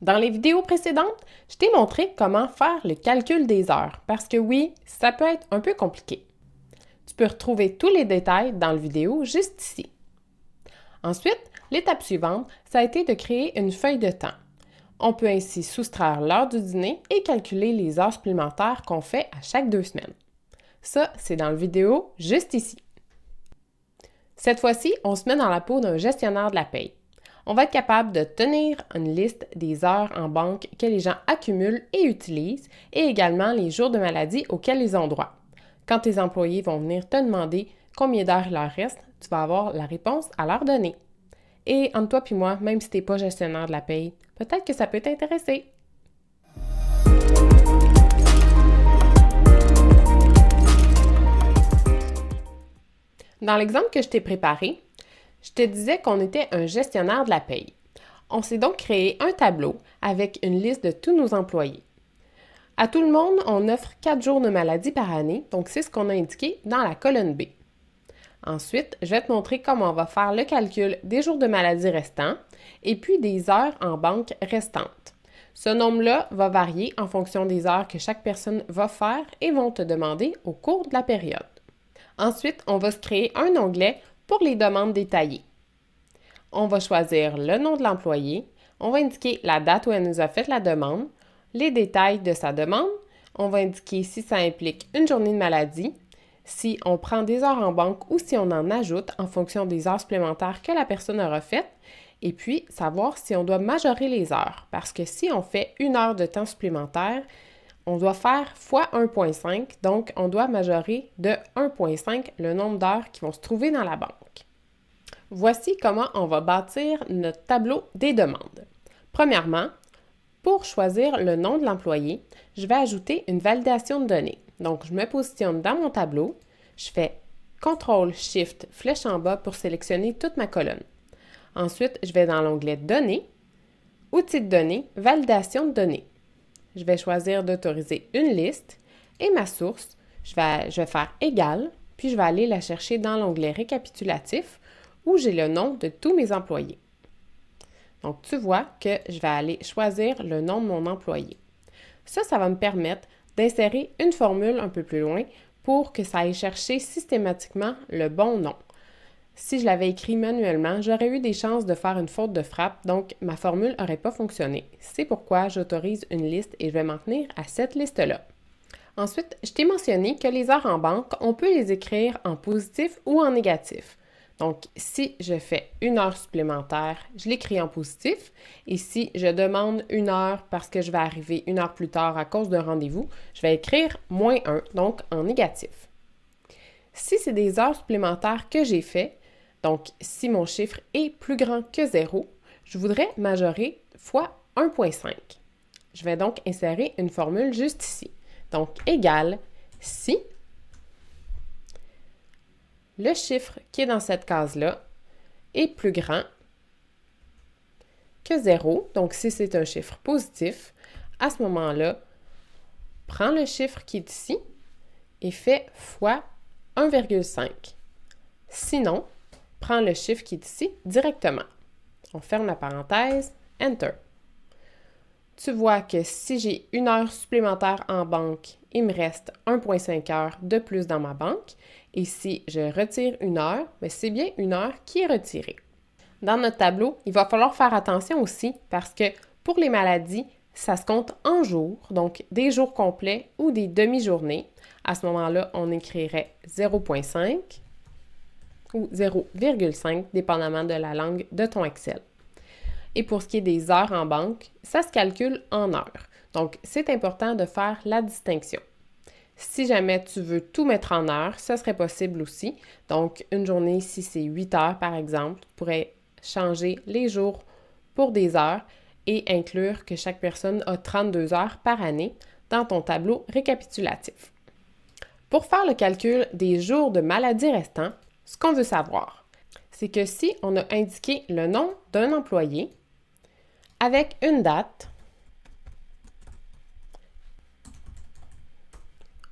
Dans les vidéos précédentes, je t'ai montré comment faire le calcul des heures, parce que oui, ça peut être un peu compliqué. Tu peux retrouver tous les détails dans la vidéo juste ici. Ensuite, l'étape suivante, ça a été de créer une feuille de temps. On peut ainsi soustraire l'heure du dîner et calculer les heures supplémentaires qu'on fait à chaque 2 semaines. Ça, c'est dans la vidéo juste ici. Cette fois-ci, on se met dans la peau d'un gestionnaire de la paye. On va être capable de tenir une liste des heures en banque que les gens accumulent et utilisent et également les jours de maladie auxquels ils ont droit. Quand tes employés vont venir te demander combien d'heures il leur reste, tu vas avoir la réponse à leur donner. Et entre toi et moi, même si tu n'es pas gestionnaire de la paye, peut-être que ça peut t'intéresser. Dans l'exemple que je t'ai préparé, je te disais qu'on était un gestionnaire de la paye. On s'est donc créé un tableau avec une liste de tous nos employés. À tout le monde, on offre 4 jours de maladie par année, donc c'est ce qu'on a indiqué dans la colonne B. Ensuite, je vais te montrer comment on va faire le calcul des jours de maladie restants et puis des heures en banque restantes. Ce nombre-là va varier en fonction des heures que chaque personne va faire et vont te demander au cours de la période. Ensuite, on va se créer un onglet pour les demandes détaillées. On va choisir le nom de l'employé, on va indiquer la date où elle nous a fait la demande, les détails de sa demande, on va indiquer si ça implique une journée de maladie, si on prend des heures en banque ou si on en ajoute en fonction des heures supplémentaires que la personne aura faites, et puis savoir si on doit majorer les heures, parce que si on fait 1 heure de temps supplémentaire, on doit faire fois 1,5, donc on doit majorer de 1,5 le nombre d'heures qui vont se trouver dans la banque. Voici comment on va bâtir notre tableau des demandes. Premièrement, pour choisir le nom de l'employé, je vais ajouter une validation de données. Donc, je me positionne dans mon tableau, je fais CTRL-SHIFT flèche en bas pour sélectionner toute ma colonne. Ensuite, je vais dans l'onglet Données, Outils de données, Validation de données. Je vais choisir d'autoriser une liste et ma source, je vais faire égal, puis je vais aller la chercher dans l'onglet Récapitulatif où j'ai le nom de tous mes employés. Donc, tu vois que je vais aller choisir le nom de mon employé. Ça va me permettre d'insérer une formule un peu plus loin pour que ça aille chercher systématiquement le bon nom. Si je l'avais écrit manuellement, j'aurais eu des chances de faire une faute de frappe, donc ma formule n'aurait pas fonctionné. C'est pourquoi j'autorise une liste et je vais m'en tenir à cette liste-là. Ensuite, je t'ai mentionné que les heures en banque, on peut les écrire en positif ou en négatif. Donc, si je fais 1 heure supplémentaire, je l'écris en positif. Et si je demande 1 heure parce que je vais arriver 1 heure plus tard à cause d'un rendez-vous, je vais écrire -1, donc en négatif. Si c'est des heures supplémentaires que j'ai fait, donc si mon chiffre est plus grand que 0, je voudrais majorer fois 1,5. Je vais donc insérer une formule juste ici. Donc, égal si le chiffre qui est dans cette case-là est plus grand que 0, donc si c'est un chiffre positif, à ce moment-là, prends le chiffre qui est ici et fais fois 1,5. Sinon, prends le chiffre qui est ici directement. On ferme la parenthèse, Enter. Tu vois que si j'ai 1 heure supplémentaire en banque, il me reste 1,5 heures de plus dans ma banque. Et si je retire 1 heure, c'est bien 1 heure qui est retirée. Dans notre tableau, il va falloir faire attention aussi parce que pour les maladies, ça se compte en jours, donc des jours complets ou des demi-journées. À ce moment-là, on écrirait 0,5 ou 0,5, dépendamment de la langue de ton Excel. Et pour ce qui est des heures en banque, ça se calcule en heures. Donc, c'est important de faire la distinction. Si jamais tu veux tout mettre en heures, ça serait possible aussi. Donc, une journée, si c'est 8 heures par exemple, tu pourrais changer les jours pour des heures et inclure que chaque personne a 32 heures par année dans ton tableau récapitulatif. Pour faire le calcul des jours de maladie restants, ce qu'on veut savoir, c'est que si on a indiqué le nom d'un employé avec une date,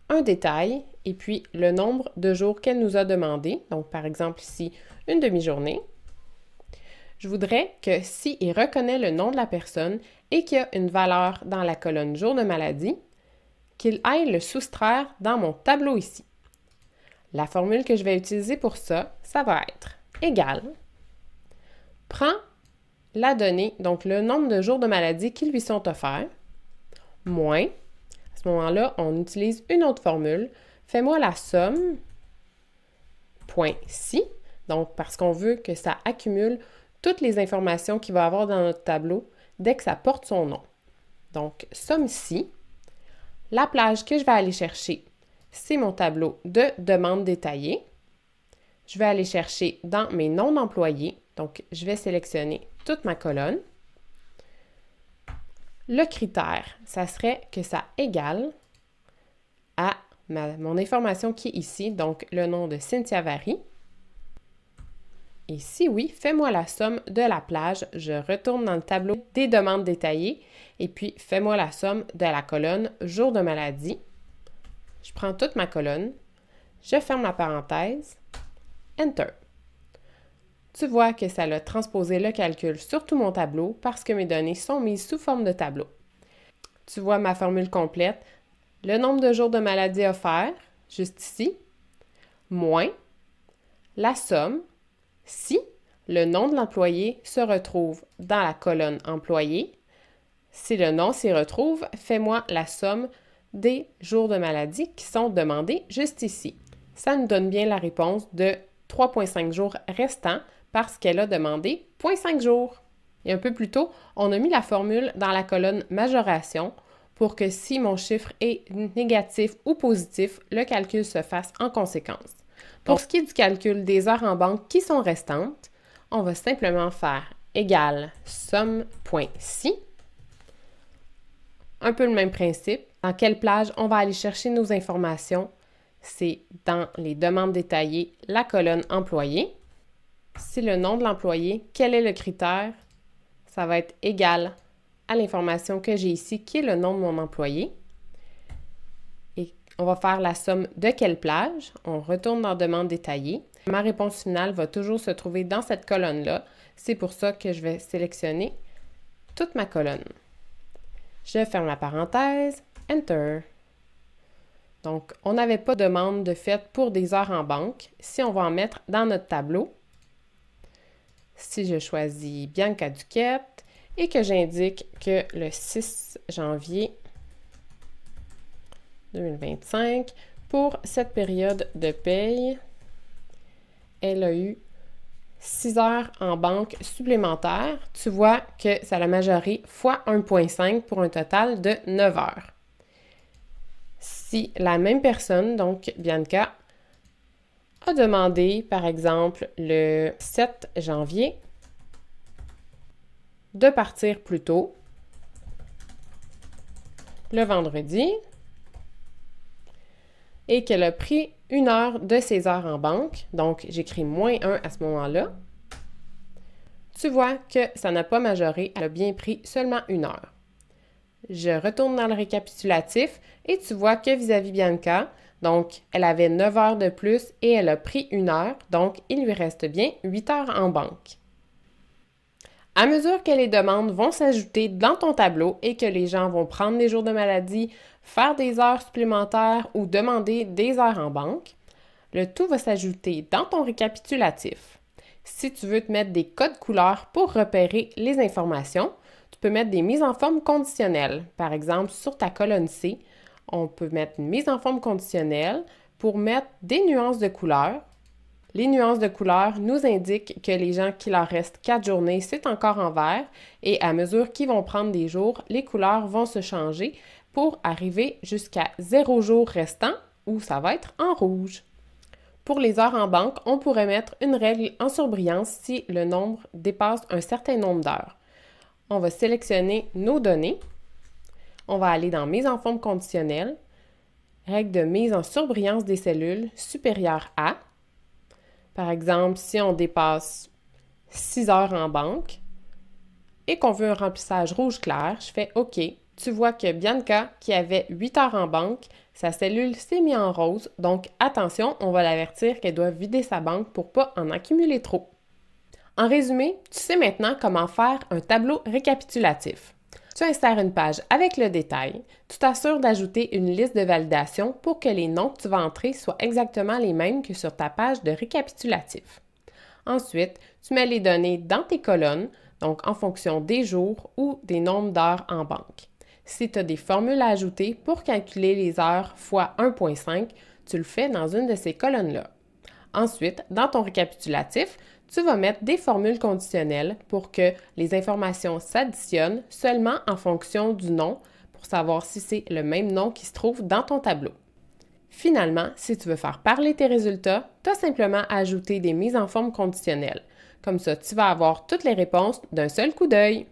un détail et puis le nombre de jours qu'elle nous a demandé, donc par exemple ici une demi-journée, je voudrais que s'il reconnaît le nom de la personne et qu'il y a une valeur dans la colonne jour de maladie, qu'il aille le soustraire dans mon tableau ici. La formule que je vais utiliser pour ça, ça va être égal, prends la donnée, donc le nombre de jours de maladie qui lui sont offerts, moins, à ce moment-là, on utilise une autre formule, fais-moi la somme, point si, donc parce qu'on veut que ça accumule toutes les informations qu'il va avoir dans notre tableau dès que ça porte son nom. Donc, somme si, la plage que je vais aller chercher, c'est mon tableau de demande détaillée. Je vais aller chercher dans mes noms d'employés, donc je vais sélectionner toute ma colonne. Le critère, ça serait que ça égale à mon information qui est ici, donc le nom de Cynthia Vary. Et si oui, fais-moi la somme de la plage. Je retourne dans le tableau des demandes détaillées et puis fais-moi la somme de la colonne jour de maladie. Je prends toute ma colonne, je ferme la parenthèse, Enter. Tu vois que ça a transposé le calcul sur tout mon tableau parce que mes données sont mises sous forme de tableau. Tu vois ma formule complète, le nombre de jours de maladie offerts, juste ici, moins la somme si le nom de l'employé se retrouve dans la colonne employé. Si le nom s'y retrouve, fais-moi la somme des jours de maladie qui sont demandés juste ici. Ça nous donne bien la réponse de 3,5 jours restants parce qu'elle a demandé 0,5 jours. Et un peu plus tôt, on a mis la formule dans la colonne majoration pour que si mon chiffre est négatif ou positif, le calcul se fasse en conséquence. Pour ce qui est du calcul des heures en banque qui sont restantes, on va simplement faire égal somme.si. Un peu le même principe. Dans quelle plage on va aller chercher nos informations? C'est dans les demandes détaillées, la colonne employé. Si le nom de l'employé, quel est le critère? Ça va être égal à l'information que j'ai ici, qui est le nom de mon employé. Et on va faire la somme de quelle plage? On retourne dans demande détaillée. Ma réponse finale va toujours se trouver dans cette colonne-là. C'est pour ça que je vais sélectionner toute ma colonne. Je ferme la parenthèse, Enter. Donc, on n'avait pas de demande de fait pour des heures en banque. Si on va en mettre dans notre tableau, si je choisis Bianca Duquette et que j'indique que le 6 janvier 2025, pour cette période de paye, elle a eu 6 heures en banque supplémentaires. Tu vois que ça l'a majoré fois 1,5 pour un total de 9 heures. Si la même personne, donc Bianca, a demandé, par exemple, le 7 janvier, de partir plus tôt, le vendredi, et qu'elle a pris 1 heure de ses heures en banque, donc j'écris -1 à ce moment-là, tu vois que ça n'a pas majoré, elle a bien pris seulement 1 heure. Je retourne dans le récapitulatif et tu vois que vis-à-vis Bianca, donc elle avait 9 heures de plus et elle a pris 1 heure, donc il lui reste bien 8 heures en banque. À mesure que les demandes vont s'ajouter dans ton tableau et que les gens vont prendre des jours de maladie, faire des heures supplémentaires ou demander des heures en banque, le tout va s'ajouter dans ton récapitulatif. Si tu veux te mettre des codes couleurs pour repérer les informations, tu peux mettre des mises en forme conditionnelles. Par exemple, sur ta colonne C, on peut mettre une mise en forme conditionnelle pour mettre des nuances de couleurs. Les nuances de couleurs nous indiquent que les gens qui leur restent 4 journées, c'est encore en vert et à mesure qu'ils vont prendre des jours, les couleurs vont se changer pour arriver jusqu'à 0 jours restant où ça va être en rouge. Pour les heures en banque, on pourrait mettre une règle en surbrillance si le nombre dépasse un certain nombre d'heures. On va sélectionner nos données. On va aller dans Mise en forme conditionnelle, règle de mise en surbrillance des cellules supérieure à. Par exemple, si on dépasse 6 heures en banque et qu'on veut un remplissage rouge clair, je fais OK. Tu vois que Bianca, qui avait 8 heures en banque, sa cellule s'est mise en rose, donc attention, on va l'avertir qu'elle doit vider sa banque pour ne pas en accumuler trop. En résumé, tu sais maintenant comment faire un tableau récapitulatif. Tu insères une page avec le détail. Tu t'assures d'ajouter une liste de validation pour que les noms que tu vas entrer soient exactement les mêmes que sur ta page de récapitulatif. Ensuite, tu mets les données dans tes colonnes, donc en fonction des jours ou des nombres d'heures en banque. Si tu as des formules à ajouter pour calculer les heures fois 1,5, tu le fais dans une de ces colonnes-là. Ensuite, dans ton récapitulatif, tu vas mettre des formules conditionnelles pour que les informations s'additionnent seulement en fonction du nom pour savoir si c'est le même nom qui se trouve dans ton tableau. Finalement, si tu veux faire parler tes résultats, tu as simplement à ajouter des mises en forme conditionnelles. Comme ça, tu vas avoir toutes les réponses d'un seul coup d'œil.